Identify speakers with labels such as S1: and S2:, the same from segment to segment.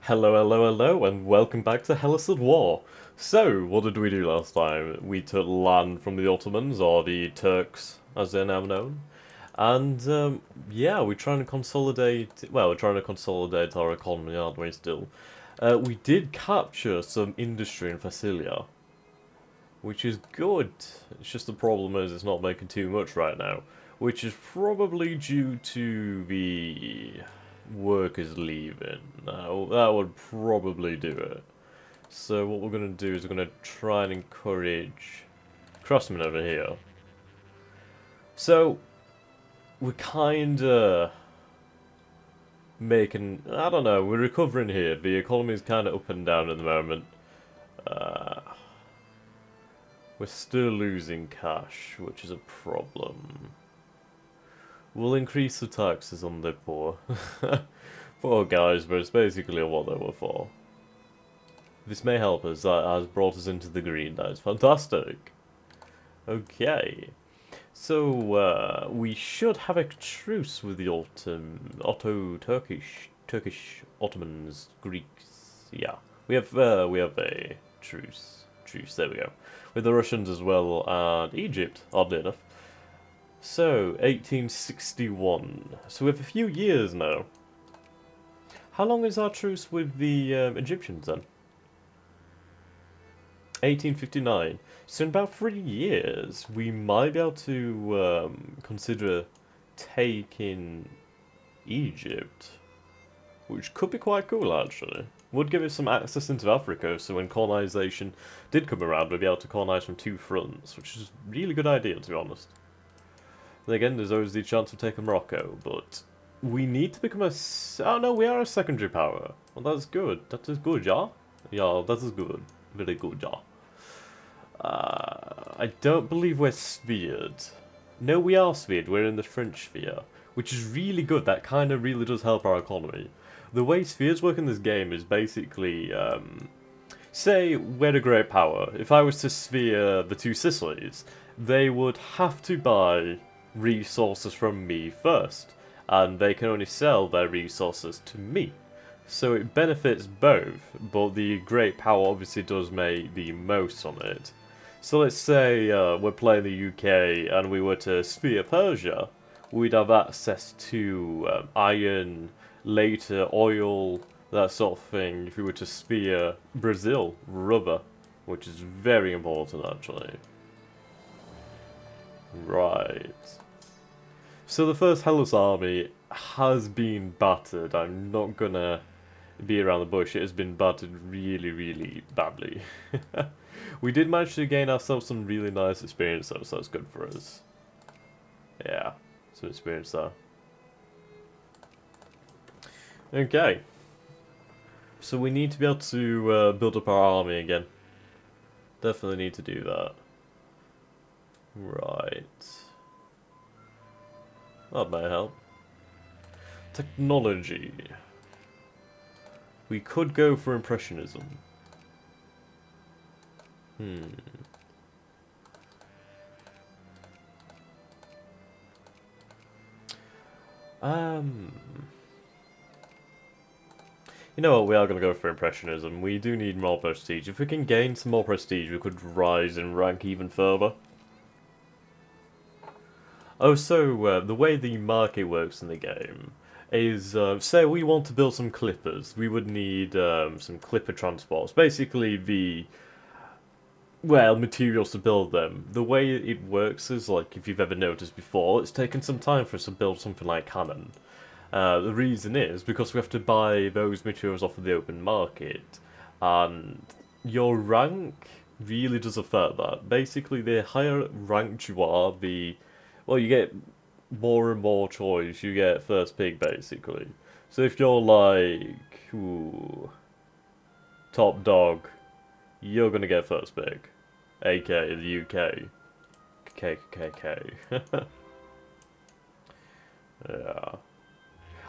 S1: Hello, hello, hello, and welcome back to Hellas at War. So, what did we do last time? We took land from the Ottomans, or the Turks, as they're now known. And, yeah, we're trying to consolidate, well, we're trying to consolidate our economy, aren't we, still? We did capture some industry in Facilia, which is good. It's just the problem is it's not making too much right now, which is probably due to the workers leaving. Now, that would probably do it. So what we're going to do is we're going to try and encourage Crossman over here. So we're kind of making, I don't know, we're recovering here. The economy is kind of up and down at the moment. Uh, we're still losing cash, which is a problem. We'll increase the taxes on the poor. Poor guys, but it's basically what they were for. This may help us, that has brought us into the green, that is fantastic. Okay. So, we should have a truce with the Turkish Ottomans, Greeks. Yeah, we have a truce. There we go. With the Russians as well and Egypt, oddly enough. So, 1861. So we have a few years now. How long is our truce with the Egyptians then? 1859. So in about 3 years, we might be able to consider taking Egypt, which could be quite cool actually. Would give us some access into Africa, so when colonization did come around, we'd be able to colonize from two fronts, which is a really good idea to be honest. Then again, there's always the chance of taking Morocco, but we need to become a. Oh no, we are a secondary power. Well, that's good. That is good, yeah? Yeah, that is good. Very good, yeah. I don't believe we're sphered. No, we are sphered. We're in the French sphere, which is really good. That kind of really does help our economy. The way spheres work in this game is basically, say we're a great power. If I was to sphere the two Sicilies, they would have to buy resources from me first, and they can only sell their resources to me. So it benefits both, but the great power obviously does make the most on it. So let's say we're playing the UK and we were to sphere Persia, we'd have access to iron, later oil, that sort of thing. If we were to sphere Brazil, rubber, which is very important actually. Right. So the first Hellas army has been battered. I'm not gonna be around the bush. It has been battered really, really badly. We did manage to gain ourselves some really nice experience though, so that's good for us. Yeah, some experience there. Okay. So we need to be able to build up our army again. Definitely need to do that. Right. That may help. Technology. We could go for Impressionism. Hmm. Um. You know what, we are going to go for Impressionism. We do need more prestige. If we can gain some more prestige, we could rise in rank even further. Oh, so the way the market works in the game is, say we want to build some clippers, we would need some clipper transports. Basically the, well, materials to build them. The way it works is, like, if you've ever noticed before, it's taken some time for us to build something like cannon. The reason is because we have to buy those materials off of the open market, and your rank really does affect that. Basically, the higher ranked you are, the well, you get more and more choice. You get first pick basically. So if you're like ooh, top dog, you're gonna get first pick, aka the UK, KKK. Yeah.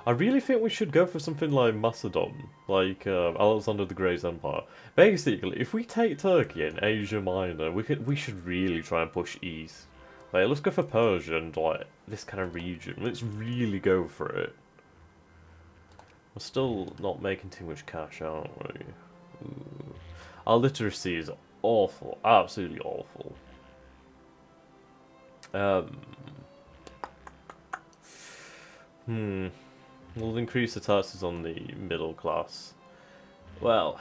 S1: I really think we should go for something like Macedon, like Alexander the Great's empire. Basically, if we take Turkey and Asia Minor, we should really try and push east. Like, let's go for Persia and like this kind of region. Let's really go for it. We're still not making too much cash, aren't we? Ooh. Our literacy is awful. Absolutely awful. We'll increase the taxes on the middle class. Well,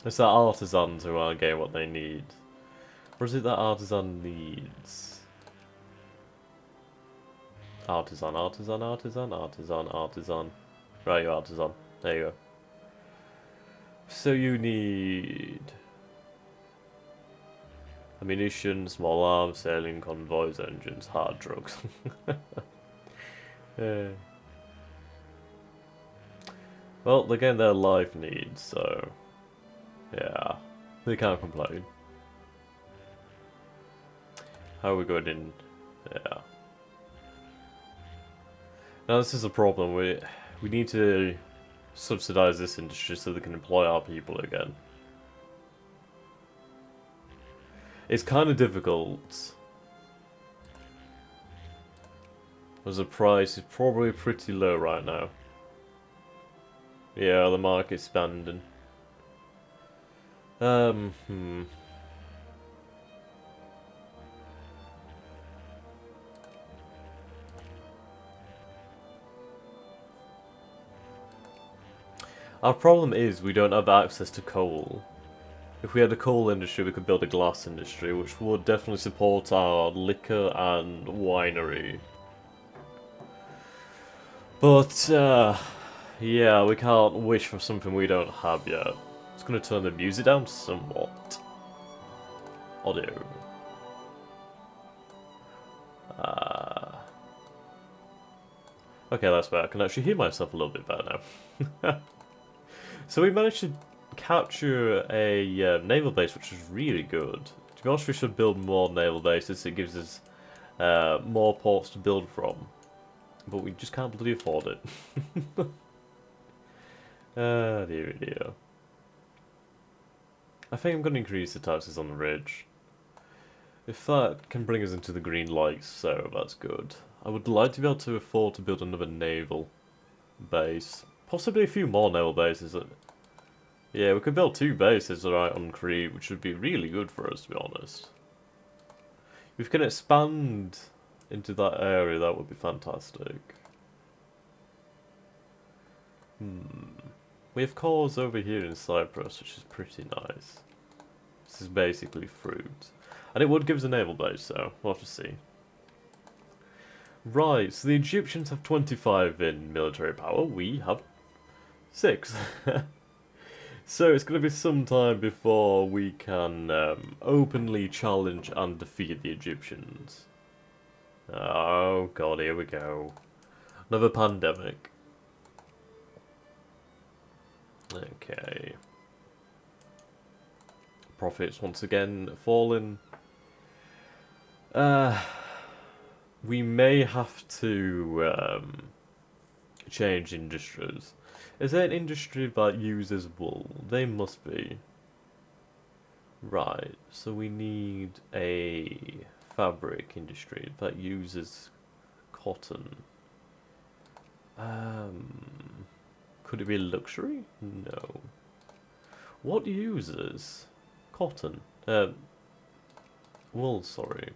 S1: it's that artisans who aren't getting what they need. Or is it that artisan needs? Artisan, artisan, artisan, artisan, artisan. Right, you artisan. There you go. So you need ammunition, small arms, sailing convoys, engines, hard drugs. Well, they're getting their life needs, so yeah, they can't complain. How are we going in? Yeah. Now this is a problem. We need to subsidize this industry so they can employ our people again. It's kind of difficult. As the price is probably pretty low right now. Yeah, the market's expanding. Our problem is we don't have access to coal. If we had a coal industry, we could build a glass industry, which would definitely support our liquor and winery. But, yeah, we can't wish for something we don't have yet. It's going to turn the music down somewhat. Audio. Okay, that's better. I can actually hear myself a little bit better now. So we managed to capture a naval base, which is really good. To be honest, we should build more naval bases. It gives us more ports to build from. But we just can't bloody afford it. Ah, dear, dear. I think I'm going to increase the taxes on the ridge. If that can bring us into the green lights, so that's good. I would like to be able to afford to build another naval base. Possibly a few more naval bases. Yeah, we could build 2 bases right on Crete, which would be really good for us, to be honest. If we can expand into that area, that would be fantastic. We have cores over here in Cyprus, which is pretty nice. This is basically fruit. And it would give us a naval base, so we'll have to see. Right, so the Egyptians have 25 in military power, we have 6. So it's going to be some time before we can openly challenge and defeat the Egyptians. Oh god, here we go. Another pandemic. Okay. Profits once again falling. We may have to change industries. Is there an industry that uses wool? They must be. Right, so we need a fabric industry that uses cotton. Could it be luxury? No. What uses cotton? Wool, sorry.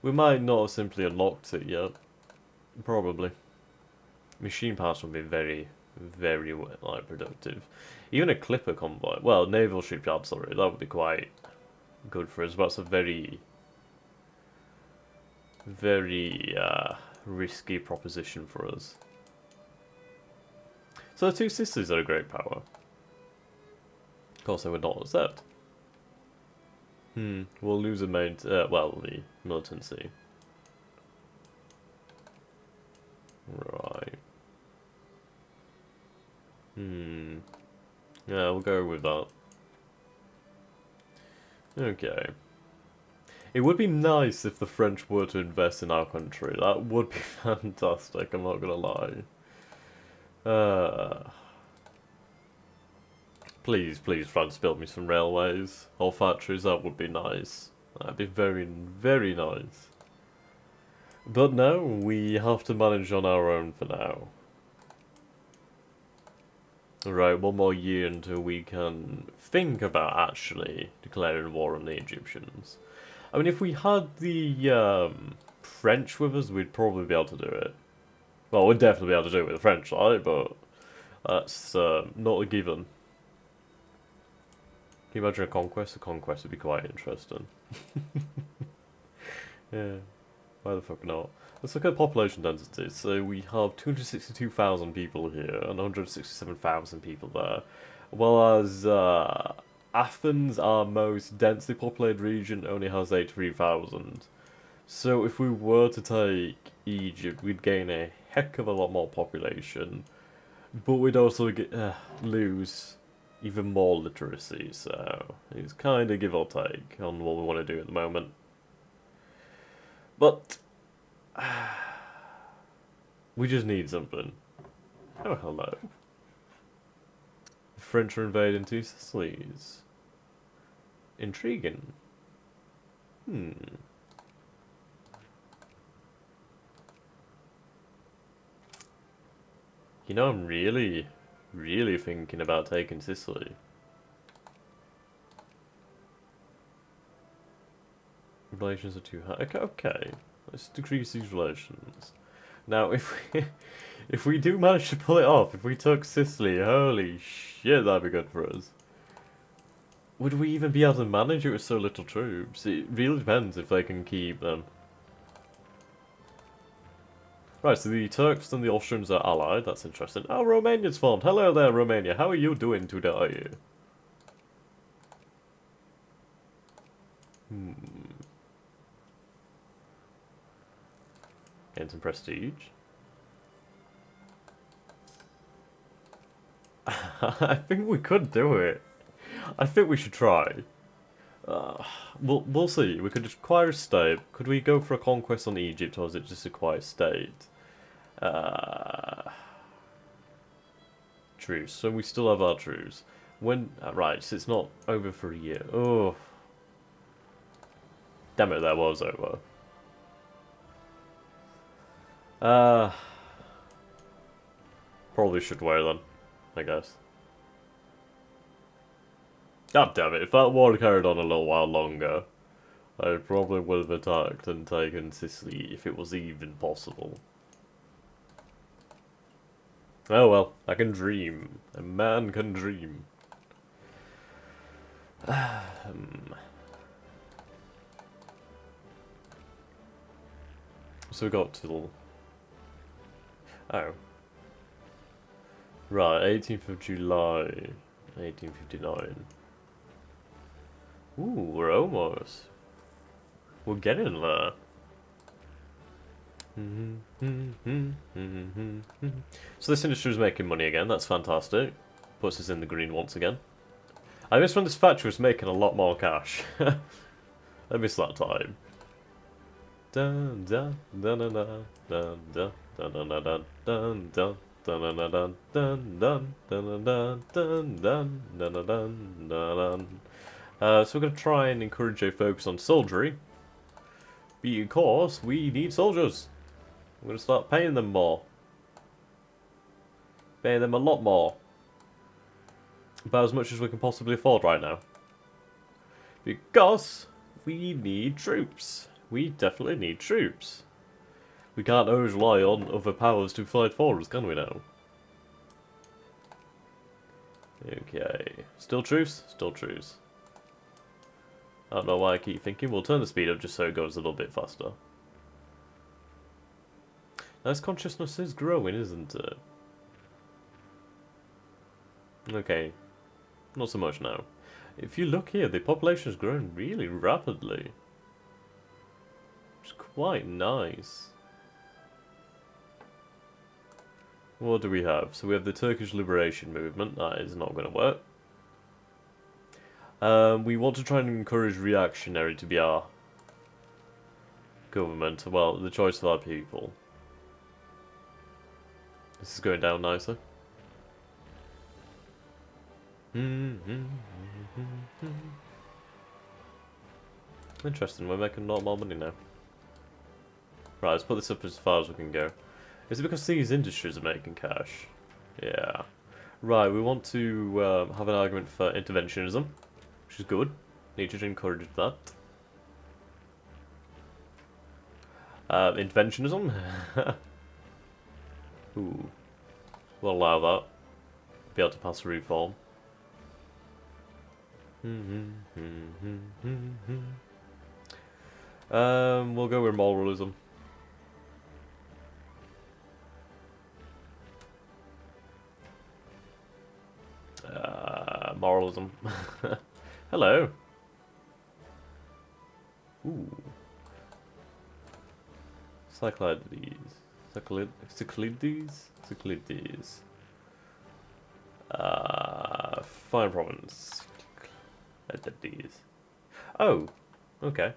S1: We might not have simply unlocked it yet. Probably. Machine parts would be very, very like productive. Even a clipper convoy, well, naval shipyard, sorry, that would be quite good for us. But it's a very, very risky proposition for us. So the 2 sisters are a great power. Of course, they would not accept. We'll lose a main, well, the militancy. Right. Yeah, we'll go with that. Okay. It would be nice if the French were to invest in our country. That would be fantastic, I'm not gonna lie. Please, please, France, build me some railways or factories. That would be nice. That'd be very, very nice. But no, we have to manage on our own for now. Right, one more year until we can think about actually declaring war on the Egyptians. I mean, if we had the French with us, we'd probably be able to do it. Well, we'd definitely be able to do it with the French side, but that's not a given. Can you imagine a conquest? A conquest would be quite interesting. Yeah, why the fuck not? Let's look at population density. So we have 262,000 people here and 167,000 people there. Whereas Athens, our most densely populated region, only has 83,000. So if we were to take Egypt, we'd gain a heck of a lot more population. But we'd also lose even more literacy, so it's kind of give or take on what we want to do at the moment. But we just need something. Oh, hello. The French are invading two Sicilies. Intriguing. You know, I'm really thinking about taking Sicily. Relations are too high. Okay, let's decrease these relations. Now, if we do manage to pull it off, if we took Sicily, holy shit, that'd be good for us. Would we even be able to manage it with so little troops? It really depends if they can keep them. Right, so the Turks and the Austrians are allied, that's interesting. Oh, Romania's formed. Hello there, Romania. How are you doing today? Gain some prestige. I think we could do it. I think we should try. We'll see. We could acquire a state. Could we go for a conquest on Egypt, or is it just acquire a state? Truce. So we still have our truce. When right, so it's not over for a year. Oh, damn it, that was over. Probably should wait then, I guess. God damn it, if that war carried on a little while longer, I probably would have attacked and taken Sicily if it was even possible. Oh well, I can dream. A man can dream. So we got till... Oh. Right, 18th of July, 1859. Ooh, we're almost. We're getting there. So this industry is making money again, that's fantastic. Puts us in the green once again. I miss when this factory was making a lot more cash. I miss that time. Dun dun dun dun dun dun dun dun dun dun dun. Dun dun dun dun dun dun dun dun dun dun dun dun. So we're going to try and encourage a focus on soldiery. Because we need soldiers. We're going to start paying them more. Paying them a lot more. About as much as we can possibly afford right now. Because we need troops. We definitely need troops. We can't always rely on other powers to fight for us, can we now? Okay. Still truce? Still truce. I don't know why I keep thinking we'll turn the speed up just so it goes a little bit faster. Now this consciousness is growing, isn't it? Okay. Not so much now. If you look here, the population is growing really rapidly. It's quite nice. What do we have? So we have the Turkish Liberation Movement. That is not going to work. We want to try and encourage reactionary to be our government. Well, the choice of our people. This is going down nicer. Interesting, we're making a lot more money now. Right, let's put this up as far as we can go. Is it because these industries are making cash? Yeah. Right, we want to have an argument for interventionism, which is good. Need to encourage that. Interventionism? Ooh. We'll allow that. Be able to pass a reform. We'll go with moralism. Moralism. Hello. Ooh. Cyclades. Cyclades. Fine province. These. Oh, okay.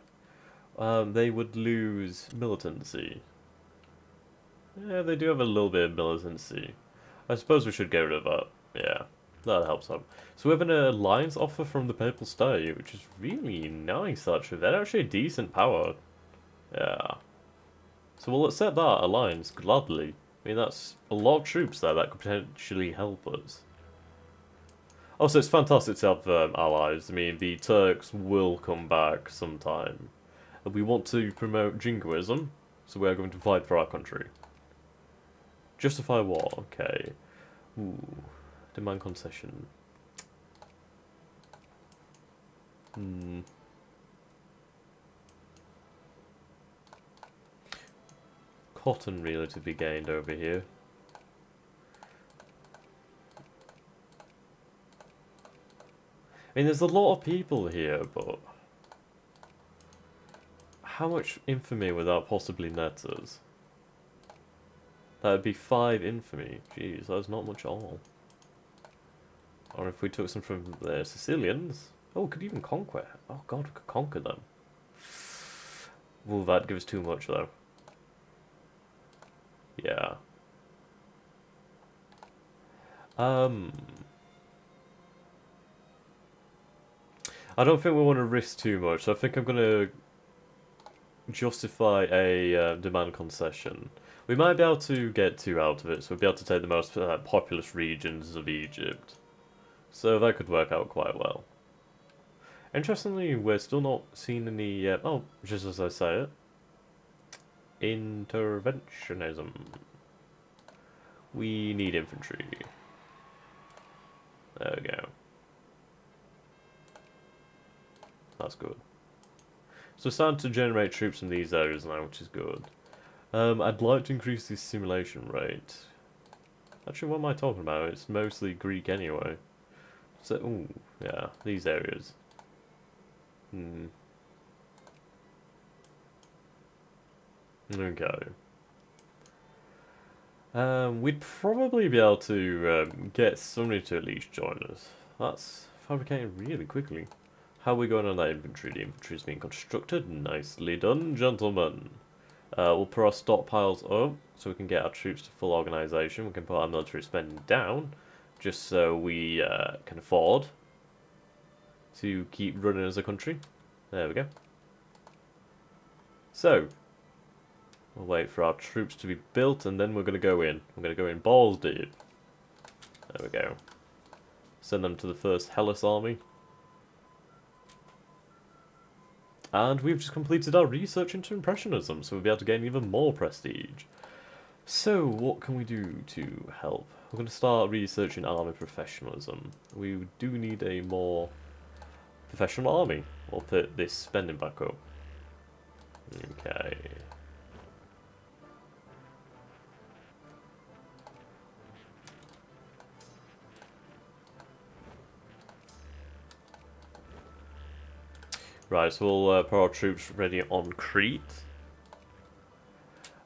S1: They would lose militancy. Yeah, they do have a little bit of militancy. I suppose we should get rid of that. Yeah, that helps them. So we have an alliance offer from the Papal State, which is really nice, actually. They're actually a decent power. Yeah. So we'll accept that alliance gladly. I mean, that's a lot of troops there that could potentially help us. Also, it's fantastic to have allies. I mean, the Turks will come back sometime. We want to promote jingoism, so we are going to fight for our country. Justify war, okay. Ooh, demand concession. Cotton really to be gained over here. I mean, there's a lot of people here, but how much infamy would that possibly net us? That would be 5 infamy. Jeez, that's not much at all. Or if we took some from the Sicilians. Oh, we could even conquer. Oh god, we could conquer them. Will that give us too much though? Yeah. I don't think we want to risk too much, so I think I'm going to justify a demand concession. We might be able to get 2 out of it, so we'll be able to take the most populous regions of Egypt. So that could work out quite well. Interestingly, we're still not seeing any, oh, just as I say it, interventionism. We need infantry. There we go. That's good. So we're starting to generate troops in these areas now, which is good. I'd like to increase the simulation rate. Actually, what am I talking about? It's mostly Greek anyway. So, ooh, yeah, these areas. Okay. We'd probably be able to get somebody to at least join us. That's fabricating really quickly. How are we going on that infantry? The infantry is being constructed. Nicely done, gentlemen. We'll put our stockpiles up so we can get our troops to full organisation. We can put our military spending down just so we can afford to keep running as a country. There we go. So, we'll wait for our troops to be built and then we're going to go in. We're going to go in balls deep. There we go. Send them to the first Hellas army. And we've just completed our research into Impressionism, so we'll be able to gain even more prestige. So, what can we do to help? We're going to start researching army professionalism. We do need a more professional army. We'll put this spending back up. Okay. Right, so we'll put our troops ready on Crete.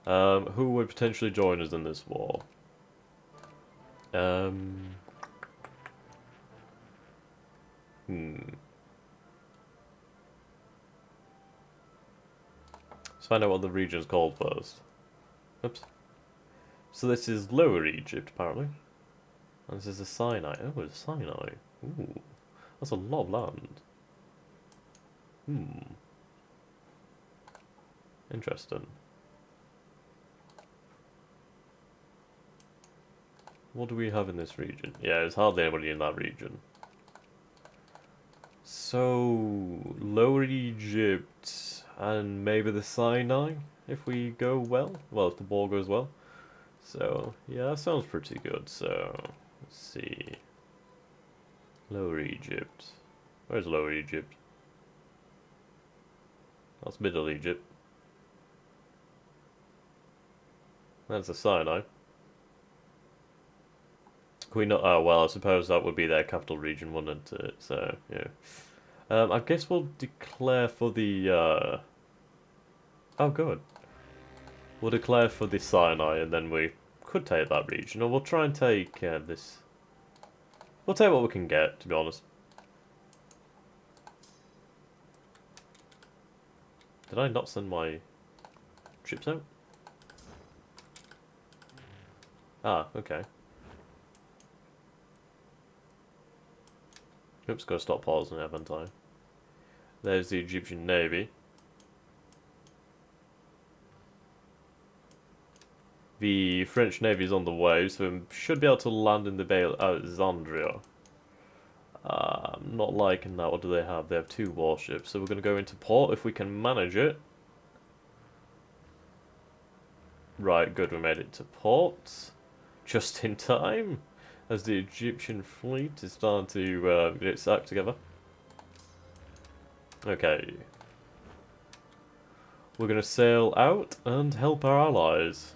S1: Who would potentially join us in this war? Let's find out what the region's called first. Oops. So this is Lower Egypt, apparently. And this is the Sinai. Oh, it's Sinai. Ooh, that's a lot of land. Interesting. What do we have in this region? Yeah, there's hardly anybody in that region. So, Lower Egypt and maybe the Sinai, if we go well. Well, if the ball goes well. So, yeah, that sounds pretty good. So, let's see. Lower Egypt. Where's Lower Egypt? That's Middle Egypt. That's the Sinai. Can we not? Oh, well, I suppose that would be their capital region, wouldn't it? So, yeah. I guess we'll declare for the, Oh, good. We'll declare for the Sinai, and then we could take that region, or we'll try and take this. We'll take what we can get, to be honest. Did I not send my ships out? Ah, okay. Oops, gotta stop pausing, haven't I? There's the Egyptian Navy. The French Navy is on the way, so we should be able to land in the Bay of Alexandria. I'm not liking that. What do they have? They have 2 warships, so we're going to go into port if we can manage it. Right, good, we made it to port. Just in time, as the Egyptian fleet is starting to get its act together. Okay. We're going to sail out and help our allies.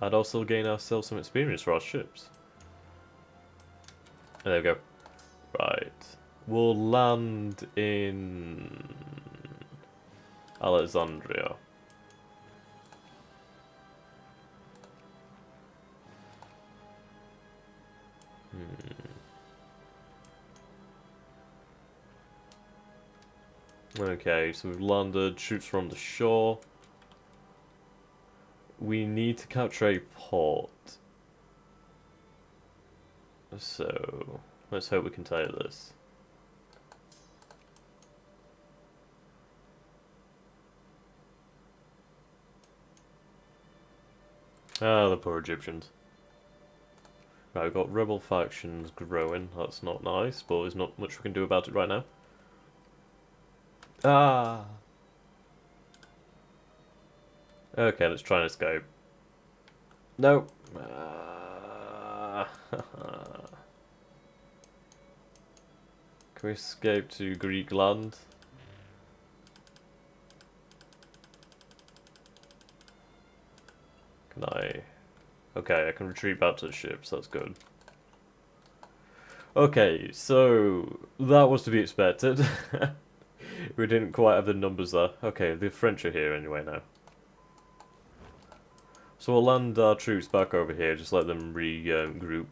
S1: And also gain ourselves some experience for our ships. There we go. Right. We'll land in Alexandria. Okay, so we've landed, troops from the shore. We need to capture a port. So, let's hope we can take this. Ah, the poor Egyptians. Right, we've got rebel factions growing. That's not nice, but there's not much we can do about it right now. Ah! Okay, let's try and escape. No! Can we escape to Greek land? Can I? Okay, I can retreat back to the ships, that's good. Okay, so that was to be expected. We didn't quite have the numbers there. Okay, the French are here anyway now. So we'll land our troops back over here, just let them regroup.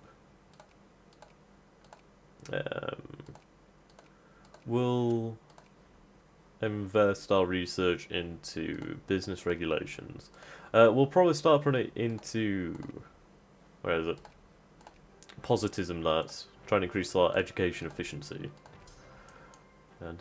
S1: We'll invest our research into business regulations. We'll probably start putting it into... where is it? Positivism, that's trying to increase our education efficiency. The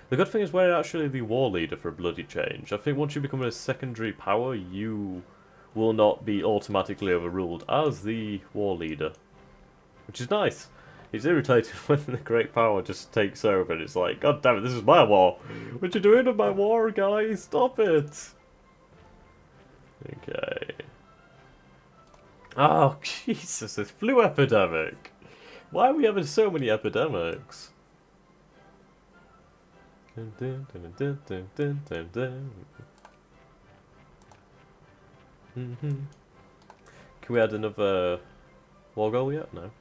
S1: good thing is we're actually the war leader for a bloody change. I think once you become a secondary power, you will not be automatically overruled as the war leader. Which is nice. It's irritating when the great power just takes over and it's like, God damn it, this is my war. What you doing in my war, guys? Stop it. Okay. Oh, Jesus, this flu epidemic. Why are we having so many epidemics? Can we add another war goal yet? No.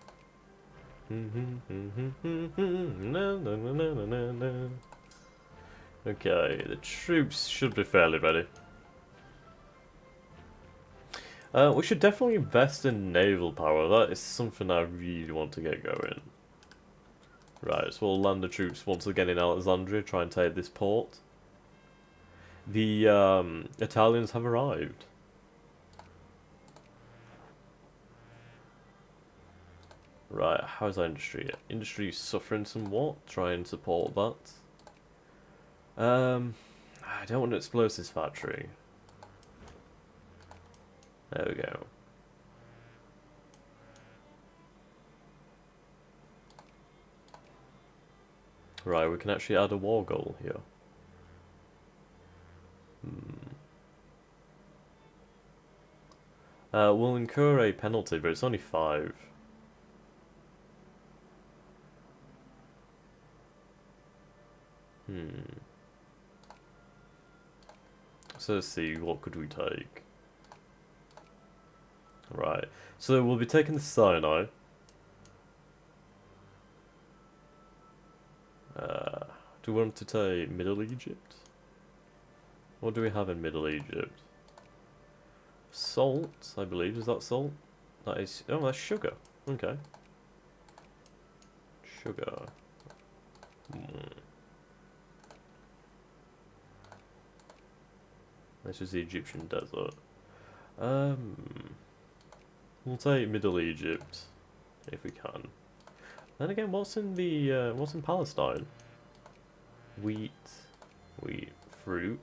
S1: Okay, the troops should be fairly ready. We should definitely invest in naval power. That is something I really want to get going. Right, so we'll land the troops once again in Alexandria, try and take this port. The Italians have arrived. Right, how's our industry? Industry is suffering somewhat. Try and support that. I don't want to explode this factory. There we go. Right, we can actually add a war goal here. We'll incur a penalty, but it's only 5. So let's see, what could we take? Right, so we'll be taking the Sinai. Do we want to take Middle Egypt? What do we have in Middle Egypt? Salt, I believe. Is that salt? That is... Oh, that's sugar. Okay. Sugar. This is the Egyptian desert. We'll take Middle Egypt if we can. Then again, what's in Palestine? Wheat, fruit.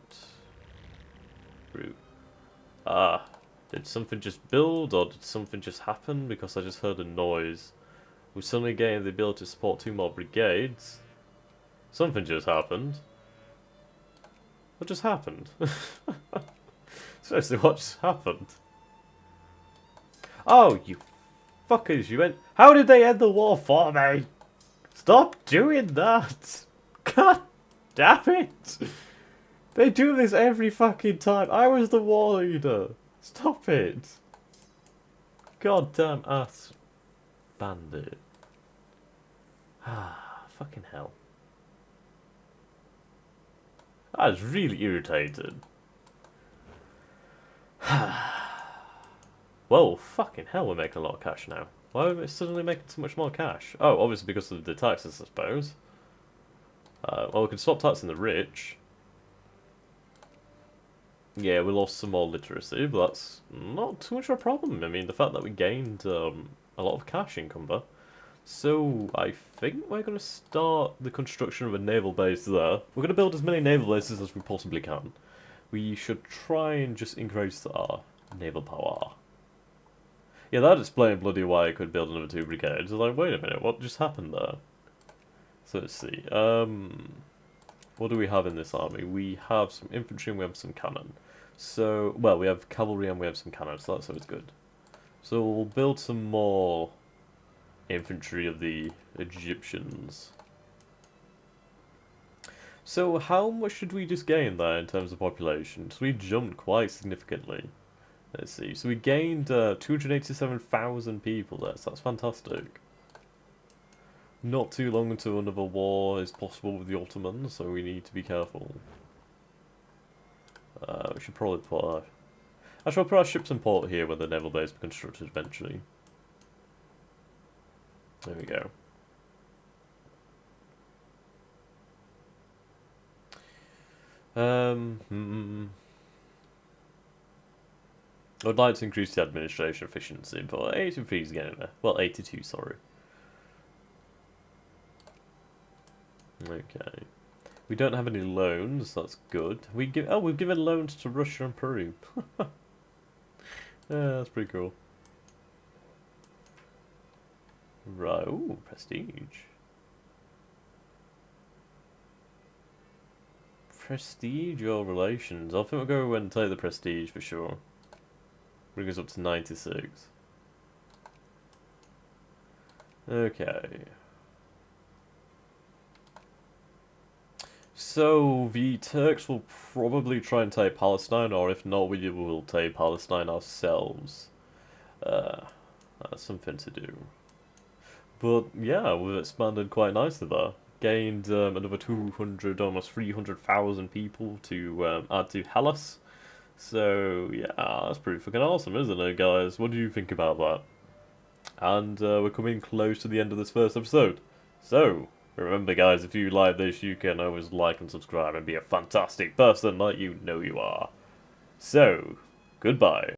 S1: Ah, did something just build or did something just happen? Because I just heard a noise. We suddenly gained the ability to support 2 more brigades. Something just happened. What just happened? Seriously, what just happened? Oh, you fuckers, you went... How did they end the war for me? Stop doing that! God damn it! They do this every fucking time. I was the war leader. Stop it. God damn ass bandit. Ah, fucking hell. I was really irritated. Well, fucking hell, we're making a lot of cash now. Why are we suddenly making so much more cash? Oh, obviously because of the taxes, I suppose. Well, we can stop taxing the rich. Yeah, we lost some more literacy, but that's not too much of a problem. I mean, the fact that we gained a lot of cash income there. So, I think we're going to start the construction of a naval base there. We're going to build as many naval bases as we possibly can. We should try and just increase our naval power. Yeah, that explained bloody why I could build another 2 brigades. I was like, wait a minute, what just happened there? So let's see. What do we have in this army? We have some infantry and we have some cannon. So, well, we have cavalry and we have some cannon, so that's always good. So we'll build some more infantry of the Egyptians. So how much should we just gain there in terms of population? So we jumped quite significantly. Let's see. So we gained 287,000 people there, so that's fantastic. Not too long until another war is possible with the Ottomans, so we need to be careful. We should probably put our... Actually, I'll put our ships in port here where the naval base will be constructed eventually. There we go. I'd like to increase the administration efficiency, but 83 is getting there. Well, 82, sorry. Okay. We don't have any loans, that's good. We've given loans to Russia and Peru. Yeah, that's pretty cool. Right, ooh, prestige. Prestige or relations? I think we'll go and take the prestige for sure. Bring us up to 96. Okay. So, the Turks will probably try and take Palestine, or if not, we will take Palestine ourselves. That's something to do. But, yeah, we've expanded quite nicely there. Gained another 200, almost 300,000 people to add to Hellas. So, yeah, that's pretty fucking awesome, isn't it, guys? What do you think about that? And we're coming close to the end of this first episode. So, Remember guys, if you like this, you can always like and subscribe and be a fantastic person like you know you are. So, goodbye.